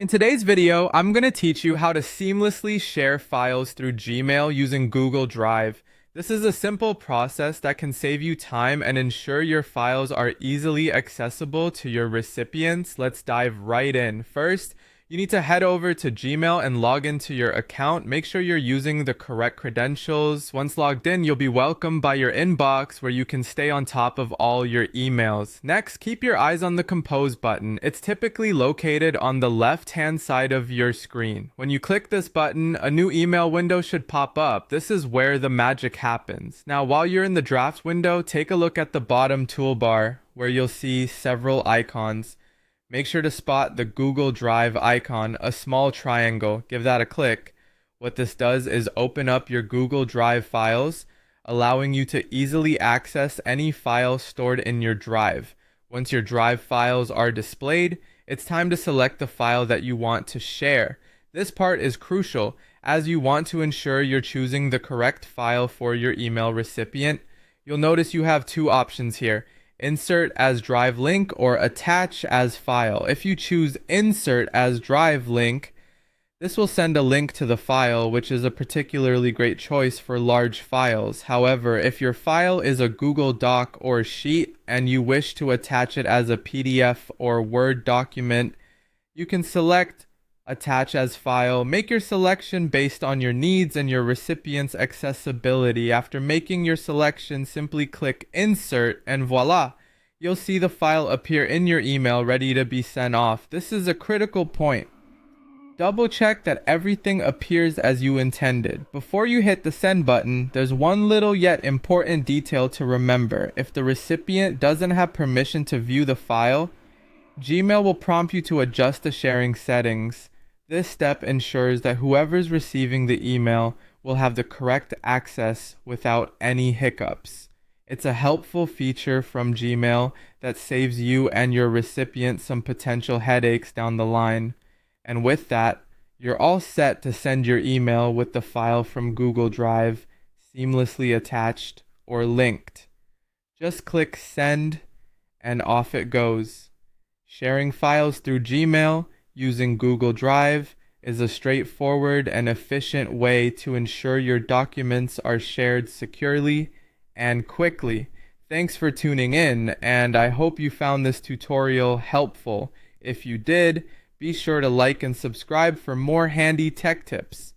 In today's video, I'm going to teach you how to seamlessly share files through Gmail using Google Drive. This is a simple process that can save you time and ensure your files are easily accessible to your recipients. Let's dive right in. First, you need to head over to Gmail and log into your account. Make sure you're using the correct credentials. Once logged in, you'll be welcomed by your inbox where you can stay on top of all your emails. Next, keep your eyes on the Compose button. It's typically located on the left-hand side of your screen. When you click this button, a new email window should pop up. This is where the magic happens. Now, while you're in the Drafts window, take a look at the bottom toolbar where you'll see several icons. Make sure to spot the Google Drive icon, a small triangle. Give that a click. What this does is open up your Google Drive files, allowing you to easily access any file stored in your drive. Once your drive files are displayed, it's time to select the file that you want to share. This part is crucial as you want to ensure you're choosing the correct file for your email recipient. You'll notice you have two options here: insert as drive link or attach as file. If you choose insert as drive link, this will send a link to the file, which is a particularly great choice for large files. However, if your file is a Google Doc or sheet and you wish to attach it as a PDF or Word document, you can select attach as file. Make your selection based on your needs and your recipient's accessibility. After making your selection, simply click insert and voila, you'll see the file appear in your email ready to be sent off. This is a critical point. Double check that everything appears as you intended. Before you hit the send button, there's one little yet important detail to remember. If the recipient doesn't have permission to view the file, Gmail will prompt you to adjust the sharing settings. This step ensures that whoever's receiving the email will have the correct access without any hiccups. It's a helpful feature from Gmail that saves you and your recipient some potential headaches down the line. And with that, you're all set to send your email with the file from Google Drive seamlessly attached or linked. Just click send and off it goes. Sharing files through Gmail using Google Drive is a straightforward and efficient way to ensure your documents are shared securely and quickly. Thanks for tuning in, and I hope you found this tutorial helpful. If you did, be sure to like and subscribe for more handy tech tips.